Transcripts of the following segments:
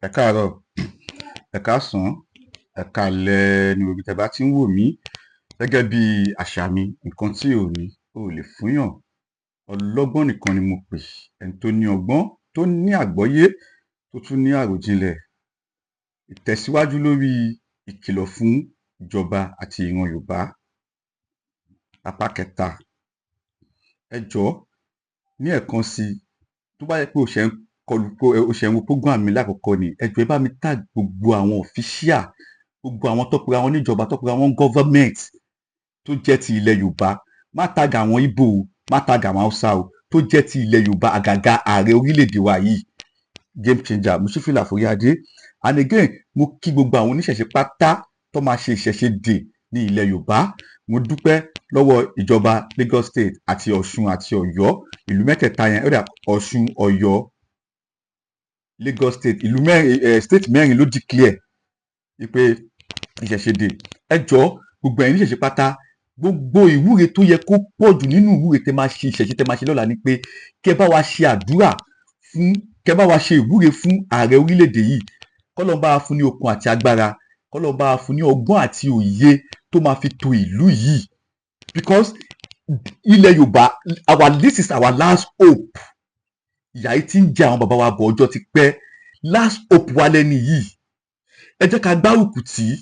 Ẹ káàárọ̀, ẹ káàsán, ẹ káalẹ́ ní ibi tẹ́ bá ti ń wò mí. Gẹ́gẹ́ bí àṣà mi, nǹkan tí ò ní ò lè fúnyàn. Ọlọ́gbọ́n nìkan ni mo pè, ẹni tó ní ọgbọ́n, tó ní àgbọ́yé, tó tún ní àròjinlẹ̀. Ìtẹ̀síwájú lórí ìkìlọ̀ fún ìjọba àti ìran Yorùbá, apá kẹta. Ẹ jọ̀ọ́, ní ẹ̀kan sí i, tó bá yẹ pé o ṣẹ̀ ń wo program mi lákọ̀ọ́kọ́ ni, ẹ jọ̀ọ́ ẹ bá mi tag gbogbo àwọn official, gbogbo àwọn tó pera wọn níjọba, tó pera wọn government tó jẹ́ ti ilẹ̀ Yorùbá. Má tag àwọn Igbo o, má tag àwọn Hausa o, tó jẹ́ ti ilẹ̀ Yorùbá, àgàgà ààrẹ orílẹ̀-èdè wa yìí, game changer, mo ṣí fìlà forí adé. And again, mo kí gbogbo àwọn oníṣẹ̀ṣe pátá tó máa ṣe ìṣẹ̀ṣe dè ní ilẹ̀ Yorùbá. Mo dúpẹ́ lọ́wọ́ ìjọba Lagos State àti Ọ̀ṣun àti Ọ̀yọ́, ìlú mẹ́tẹ̀ẹ̀ta yẹn, ó dà Ọ̀ṣun, Ọ̀yọ́, Lagos State, ìlú mẹ́rin, state mẹ́rin ló declare pé ìṣẹ̀ṣe dè. Ẹ jọ̀ọ́, gbogbo ẹ̀yin oníṣẹ̀ṣe pátá, gbogbo ìwúre tó yẹ kó pọ̀ jù nínú ìwúre tẹ́ máa ṣe ìṣẹ̀ṣe tẹ́ máa ṣe lọ́la ni pé kẹ́ bá wa ṣe àdúrà fún, kẹ́ bá wa ṣe ìwúre fún ààrẹ orílẹ̀-èdè yìí. K'Ọlọ́run bá wa fún ní okun àti agbára, k'Ọlọ́run bá wa fún ní ọgbọ́n àti òye tó máa fi tò ìlú yìí. Because ilẹ̀ Yorùbá, this is our last hope. Ìyà yìí ti ń jẹ àwọn bàbá wa bọ̀ ọjọ́ ti pẹ́. Last hope wa lẹ́ni yìí. Ẹ jẹ́ ká gbárùkù tì í,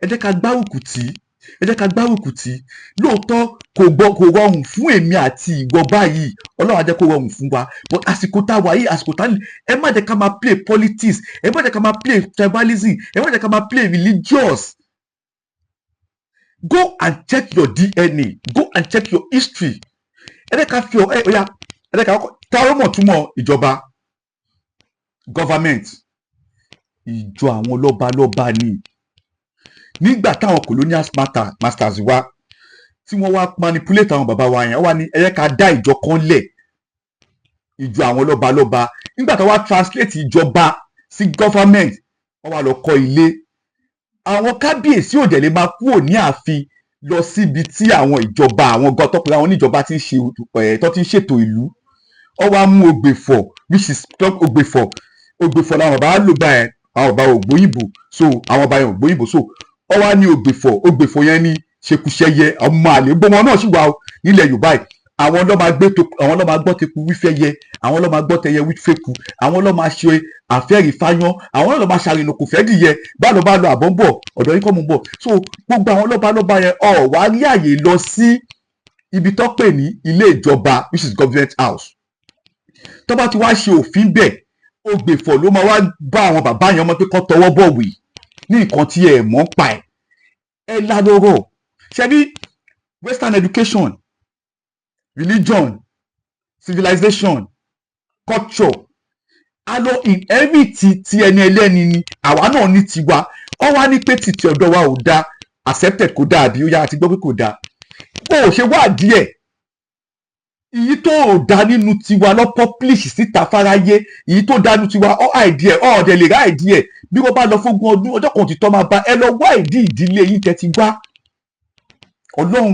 ẹ jẹ́ ká gbárùkù tì í, ẹ jẹ́ ká gbárùkù tì í. Lóòótọ́ kò rọrùn fún èmi àti ìwọ báyìí, Ọlọ́run á jẹ́ kó rọrùn fún wa. But àsìkò tá a wà yìí, àsìkò tá a lè, ẹ má jẹ́ ká máa play politics, ẹ má jẹ́ ká máa play tribalism, ẹ má jẹ́ ká máa play religious. Go and check your DNA, go and check your history. Ẹ jẹ́ ká fi ẹ jẹ́ ká táwọn mọ̀ túmọ̀ ìjọba, government. Ìjọ àwọn lọ́balọ́ba ni. Nígbà táwọn colonial masters wá, tí wọ́n wá manipulate àwọn bàbá wa yẹn, wọ́n wá ní ẹ jẹ́ ká dá ìjọ kan lẹ̀, ìjọ àwọn lọ́balọ́ba. Nígbà tí wọ́n wá translate ìjọba sí government, wọ́n wá lọ kọ́ ilé. Àwọn kábíyèsí ò dẹ̀ lè máa kúrò ní ààfin lọ síbi tí àwọn ìjọba, àwọn tọ́pẹ́ àwọn oníjọba ti ń ṣe tó ti ń ṣètò ìlú. Wọ́n wá mú ògbèfọ̀, which is ògbèfọ̀ làwọn bàbá lò bá ẹ̀, àwọn bàbá ògbóyìnbó, so àwọn bàbá yẹn ògbóyìnbó, so wọ́n wá ní ògbèfọ̀ yẹn ní ṣekúṣẹyẹ, ọmọ àlè gbọmọ náà sì wà nílẹ̀ Yorùbá yìí. Àwọn ló máa gbọ́ teku wífẹ́ yẹ, àwọn ló máa gbọ́ tẹyẹ wífẹ́ ku, àwọn ló máa ṣe àfẹ́rí fáyán, àwọn ló máa ṣàrìnà kò fẹ́ dìyẹ, bá lọ àbọ̀ ń bọ̀, ọ̀dọ̀ yín kọ́ mo ń bọ̀. So gbogbo àwọn lọ́balọ́ba yẹn wá rí àyè lọ sí ibi tó pè ní ilé ìjọba, which is government house. Tó bá ti wá ṣe òfin bẹ́ẹ̀, ògbèfọ̀ ló máa wá bá àwọn bàbá yẹn ọmọ pé kó tọwọ́ bọ̀wé ní nǹkan tí ẹ mọ̀ pa ẹ̀. Ẹ ládọ́rọ̀ ṣebí western education, religion, civilization, culture, a lọ inherit ti ẹni ẹlẹ́ni ni, àwa náà ní tiwa. Ọ wá ní pé títí ọ̀dọ̀ wa ò dáa, accepted kò dáa, àbí ó yára ti gbọ́ pé kò dáa. Bó o ṣe wá díẹ̀, èyí tó ò dá nínú tiwa lọ publish síta fáráyé, èyí tó dá nínú tiwa àìdí ẹ̀ ọ̀ọ́dẹ̀ lè rá àìdí ẹ̀. Bí wọ́n bá lọ fógún ọdún, ọjọ́ kan òtítọ́ máa bá ẹ lọ wá ìdí ìdílé yín tẹ́ ti wá. Ọlọ́run,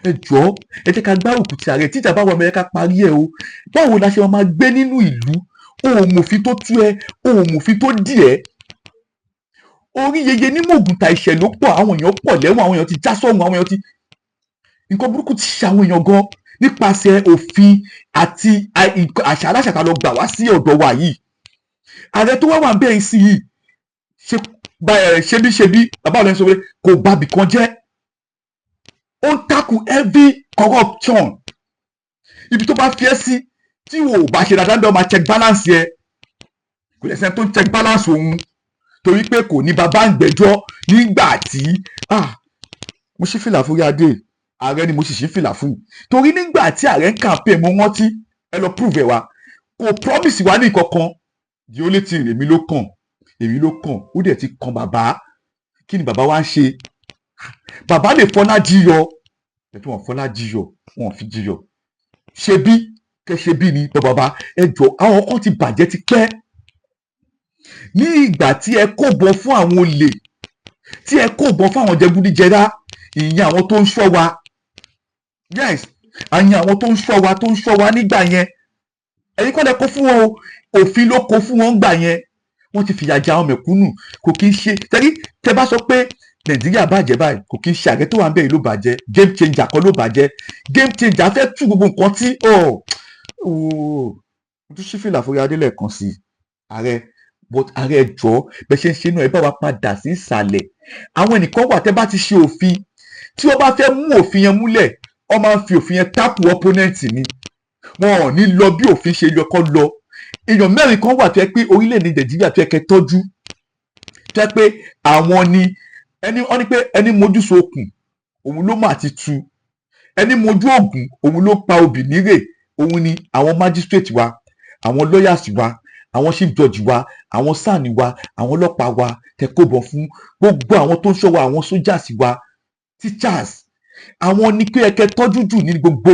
ẹ jọ̀ọ́, ẹ jẹ́ ká gbárùkù ti ààrẹ, tíjà bá wà mẹ́rẹ́ ká parí ẹ̀ o. Báwo la ṣe máa gbé nínú ìlú? Òmùfin tó tú ẹ, òmùfin tó dì ẹ́. Orí yeye ní mògùntà ìṣẹ̀ ló pọ̀, àwọn èèyàn pọ̀ lẹ́wọ̀n, àwọn èèyàn ti já sọ́run, àwọn èèyàn ti, nǹkan burúkú ti ṣe àwọn èèyàn gan nípasẹ̀ òfin àti àṣà aláṣà lọ gbà wá sí ọ̀dọ̀ wa yìí. Ààrẹ tó wà bẹ́ẹ̀ sí yìí ṣebí bàbá ọ̀lẹ́ sọ pé kò bàbí kan jẹ́. Ó ń takùn every corruption. Ibi tó bá fi ẹ́ sí tí wò bá ṣe dáadáa bẹ́ẹ̀ máa check balance yẹ. Kò lẹ́sẹ̀ tó ń check balance òun torí pé kò ní bàbá ń gbẹ́jọ́ nígbà tí mo ṣí fìlà fúri adé. Ààrẹ ni mo sì ṣí fìlà fún un torí nígbà tí ààrẹ ń campaign mo rántí, ẹ lọ prove ẹ wa, kò promise wa ní ìkankan. Di ó létí èmi ló kàn, ó dẹ̀ ti kan bàbá. Kí ni bàbá wa ń ṣe? Bàbá lè fọ́nà jíyọ, ẹ̀tọ́ wọn fọ́nà jíyọ, wọn fi jíyọ. Ṣebí ni bàbá ẹ jọ, àwọn kan ti bàjẹ́ ti pẹ́. Ní ìgbà tí ẹ kó bọ fún àwọn olè, tí ẹ kó bọ fún àwọn jẹgúdújẹrá, ìyẹn àwọn tó ń ṣọ́ wa. Yes, àyìn àwọn tó ń ṣọ́ wa nígbà yẹn. Ẹ̀yin kọ́ lẹ kó fún wọn o, òfin ló kó fún wọn gbà yẹn. wọ́n ti fìyà jẹ àwọn mẹ̀kúnnù. Kò kí ń ṣe tẹ́ bá sọ pé Nàìjíríà bàjẹ́ báyìí, kò kí ń ṣe ààrẹ tó wà ń bẹ̀ yìí ló bàjẹ́, game changer kan ló bàjẹ́. Game changer fẹ́ tú gbogbo nǹkan tí tún ṣí fìlà fúri adé lẹ́ẹ̀kan sí ààrẹ, but ààrẹ ẹjọ́ bẹ́ẹ̀ ṣe ń ṣe náà ẹ bá wa padà sí ìsàlẹ̀. Àwọn ẹnìkan wà tẹ́ bá ti ṣe òfin, tí wọ́n bá fẹ́ mú òfin yẹn múlẹ̀, wọ́n máa ń fi òfin yẹn tápù opponent ni, wọn ò ní lọ bí òfin ṣe yẹ kó lọ. Èèyàn mẹ́rin kan wà tó yẹ pé orílẹ̀-èdè Nàìjíríà tó yẹ kẹ́ tọ́jú, tó yẹ pé àwọn ni wọ́n ní pé ẹni mojú sokùn òun ló mà ti tu, ẹni mojú ògùn òun ló pa obì nírè. Òun ni àwọn magistrate wa, àwọn lawyers wa, àwọn chief judge wa, àwọn sani wa, àwọn ọlọ́pàá wa tẹ́ kó bọ̀ fún, gbogbo àwọn tó ń ṣọ́ wa, àwọn soldiers wa, teachers, àwọn ní pé ẹkẹ tọ́jú jù ní gbogbo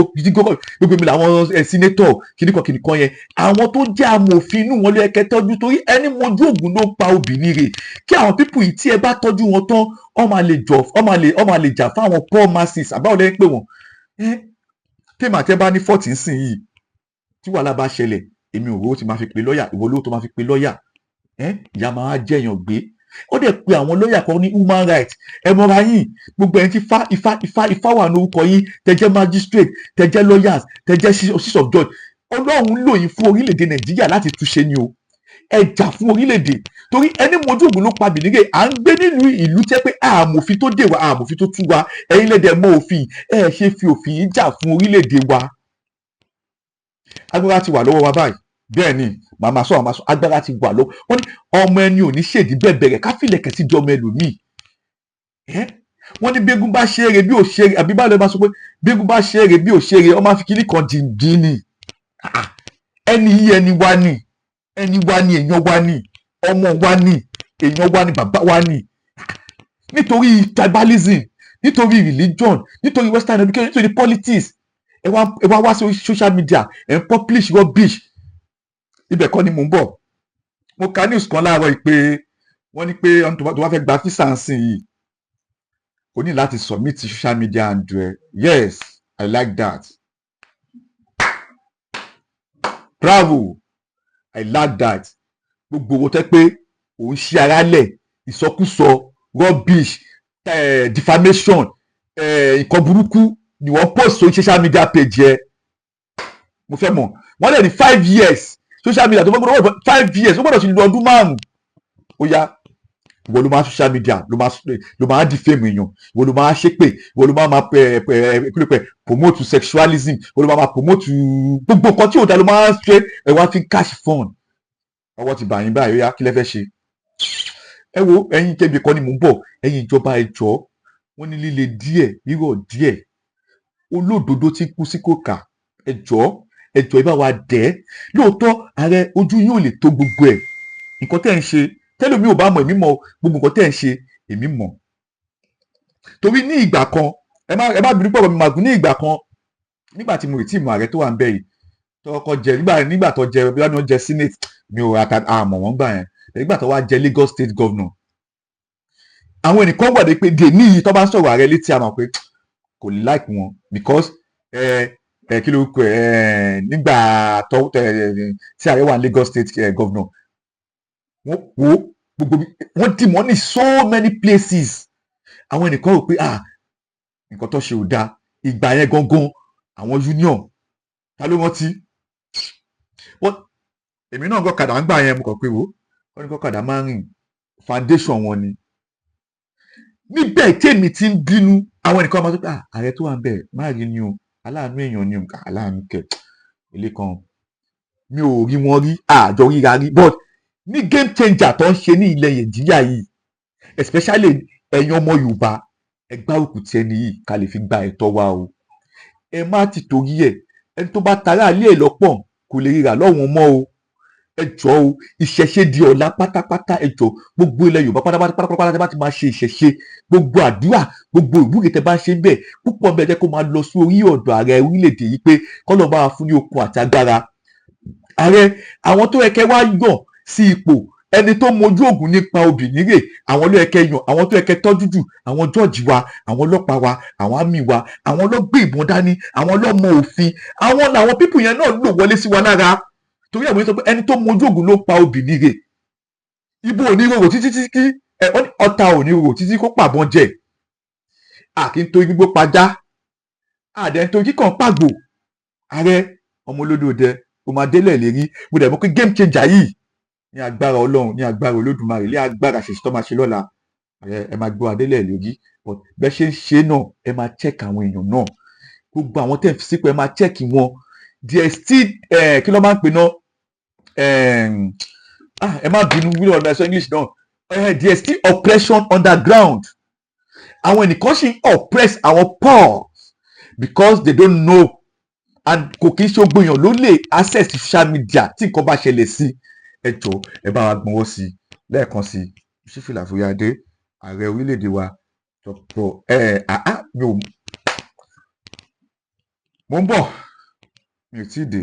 mi làwọn senator kìnnìkan yẹn. Àwọn tó jẹ́ amòfin inú wọn ló ẹkẹ tọ́jú, torí ẹni mojú ògùn ló pa obìnrin rẹ̀. Kí àwọn people yìí tí ẹ bá tọ́jú wọn tán, wọ́n máa lè jà fún àwọn poor masses. Àbáwọ̀ lẹ́yìn pé wọ́n tèmi àti ẹ bá ní fọ́ọ̀tì ńsìn yìí, tí wàhálà bá ṣẹlẹ̀, èmi ò rówó tí máa fi pe lọ́ọ̀yà, ìwọ lówó tó máa fi pe lọ́ọ̀yà, ìyá máa jẹ̀yàn gbé. Ó dẹ̀ pé àwọn lọ́ọ̀yà kan ní human rights, ẹ mọ̀ra yín, gbogbo ẹni tí ifá wà ní orúkọ yín, tẹ́ jẹ́ magistrate, tẹ́ jẹ́ lawyers, tẹ́ jẹ́ chief of judge. Ọlọ́run lò yín fún orílẹ̀-èdè Nàìjíríà láti túnṣe ni o. Ẹ jà fún orílẹ̀-èdè, torí ẹni mojú ògùn ló pa bìnírè. À ń gbé nínú ìlú tẹ́ pé àmòfin tó dè wá, àmòfin tó tú wa. Ẹ̀yin lẹ́dẹ̀ mọ òfin, ẹ ṣe fi òfin yìí jà fún orílẹ̀-èdè wa. Agbára ti wà lọ́wọ́ wa báyìí, bẹ́ẹ̀ ni màmá sọ agbára ti wà lọ́wọ́. Wọ́n ní ọmọ ẹni ò ní ṣèdí bẹ́ẹ̀ bẹ̀rẹ̀ ká fìlẹ̀ kẹ́sì di ọmọ ẹlòmíì. Wọ́n ní bégún bá ṣeré bí ò ṣeré, àbí báwo lè máa sọ pé bégún bá ṣeré bí ò ṣeré, ọmọ àfi kíní kan dìndín ni. Ẹni yìí ẹni wa ni, èèyàn wa ni, ọmọ wa ni, èèyàn wa ni, bàbá wa ni. Nítorí tribalism, nítorí religion, nítorí western education, nítorí politics, ẹ wá sí social media, ẹ ń publish rubbish. Ibẹ̀ kọ́ ni mò ń bọ̀. Mo ka news kan láàárọ̀ yìí pé wọ́n ní pé tó bá fẹ́ gba físà ńsìn yìí, o ní láti submit social media handle. Yes, I like that. Bravo, I like that. Gbogbo owó tẹ́ pé òun ṣí ara lẹ̀, ìsọkúsọ, rubbish, defamation, nǹkan burúkú ni wọ́n post sórí social media page yẹ. Mo fẹ́ mọ̀, wọ́n lè ní 5 years social media tó gbọ́dọ̀ wọ́n 5 years ó gbọ́dọ̀ ti lu ọdún 5. Ó yá, ìwọ ló máa social media ló máa defame èèyàn, ìwọ ló máa ṣépè, ìwọ ló máa promote sexualism, ìwọ ló máa promote gbogbo nǹkan tí ò dá ló máa ṣe. Ẹ wá fi cash fund. Ọwọ́ ti bà yín báyìí, ó yá kí lẹ fẹ́ ṣe. Ẹ wo ẹ̀yin kébi kan ni mò ń bọ̀, ẹ̀yin ìjọba ẹ jọ̀ọ́, wọ́n ní líle díẹ̀ rírọ̀ díẹ̀, olódodo tí kú sí kòkà. Ẹ jọ̀ọ́ ẹ bá wa dẹ̀. Lóòótọ́ ààrẹ ojú yín ò lè tó gbogbo ẹ̀, nǹkan tẹ́ ń ṣe tẹ́lómi ò bá mọ̀ èmi mọ̀, gbogbo nǹkan tẹ́ ń ṣe èmi mọ̀. Torí ní ìgbà kan ẹ má bínú pọ̀ mi màgùn, ní ìgbà kan nígbà tí mo rí tíìmù ààrẹ tó wà ń bẹ̀ yìí tọkọ jẹ nígbà tó jẹ bí wọ́n jẹ senate, mi ò àmọ̀ wọ́n gbà yẹn. Nígbà tó wá jẹ Lagos state governor, àwọn ẹnìkan wà dé pé dè níyì tó bá ń sọ̀rọ̀ ààrẹ létí àmọ̀ pé kò lè like wọn because kí ló kọ nígbà tí ààrẹ wà ní Lagos state governor, wọ́n dì mọ́ ní so many places. Àwọn ẹnìkan rò pé nǹkan tó ṣe ò dáa. Ìgbà yẹn gangan àwọn union ta ló rántí. Èmi náà gọ́kadà ń gbà yẹn, mo kàn pé wọ́n ní gọ́kadà máa ń rìn foundation wọn ni. Níbẹ̀ tèmi ti ń bínú, àwọn ẹnìkan máa sọ pé ààrẹ tó wà ń bẹ̀ má rí ni o, aláàánú èèyàn ni o, aláàánú kẹ ilé kan mi ò rí wọn rí, àjọ ríra rí. But ní game changer tó ń ṣe ní ilẹ̀ Nàìjíríà yìí, especially ẹ̀yin ọmọ Yorùbá, ẹ gbárùkù ti ẹni yìí ká lè fi gba ẹ̀tọ́ wa o. Ẹ má ti torí ẹ̀, ẹni tó bá tara alẹ́ ẹ̀ lọ́pọ̀ kò lè ríra lọ́wọ́n mọ́ o. Ẹ jọ̀ọ́ o, ìṣẹ̀ṣe di ọ̀la pátápátá. Ẹ jọ̀ọ́ gbogbo ilẹ̀ Yorùbá pátápátá tẹ́ bá ti máa ṣe ìṣẹ̀ṣe, gbogbo àdúrà, gbogbo ìwúre tẹ́ bá ń ṣe bẹ́ẹ̀ púpọ̀ bẹ́ẹ̀ jẹ́ kó máa lọ sí orí ọ̀dọ̀ ààrẹ orílẹ̀-èdè yìí pé kọ́lọ́ bá wa fún ní okun àti agbára. Ààrẹ, àwọn tó yẹ kẹ́ wá yàn sí ipò, ẹni tó mojú ògùn nípa obìnrin rè, àwọn ló yẹ kẹ́ yàn, àwọn tó yẹ kẹ́ tọ́jú jù, àwọn jọ́ọ̀jì wa, àwọn ọlọ́pàá wa, àwọn àmì wa, àwọn ọlọ́gbé ìbọn dání, àwọn ọlọ́mọ òfin, àwọn làwọn pípù yẹn náà lò wọlé sí wa lára. Torí àwọn sọ pé ẹni tó mojú ògùn ló pa obìnrin rè. Ìgbò ò ní rorò títí kí ọ̀tá ò ní rorò títí kó pàbọn jẹ. Àkí ń torí gbígbó pajá, àdẹ ń torí kíkàn pàgbò. Ààrẹ ọmọ olódòdẹ ó máa délẹ̀ lérí. Mo dẹ̀ mọ̀ pé game changer yìí ní agbára Ọlọ́run, ní agbára Olódùmarè, ní agbára àṣẹṣe tó máa ṣe lọ́la. Ẹ máa gbé wa délẹ̀ lérí. But bẹ́ ṣe ń ṣe náà ẹ máa check àwọn èèyàn náà. Gbogbo àwọn tẹ́ ń fi sípò ẹ máa check wọn. There still kí ló máa ń pè náà? Ẹ má bínú wíwọ́n ọ̀dà ẹ̀sọ́ English náà. There still oppression underground. Àwọn ẹnìkan ṣì ń oppress àwọn poor because they don't know, and kò kí ń ṣe gbóyàn ló lè access social media tí nǹkan bá ṣẹlẹ̀ sí. Ẹ jọ̀ọ́ ẹ bá wa gbọ́nwọ́ sí i lẹ́ẹ̀kan sí i. Ṣífìlà Fúyàdé, ààrẹ orílẹ̀-èdè wa, Dr. Mo ń bọ̀, mi ò tí ì dé.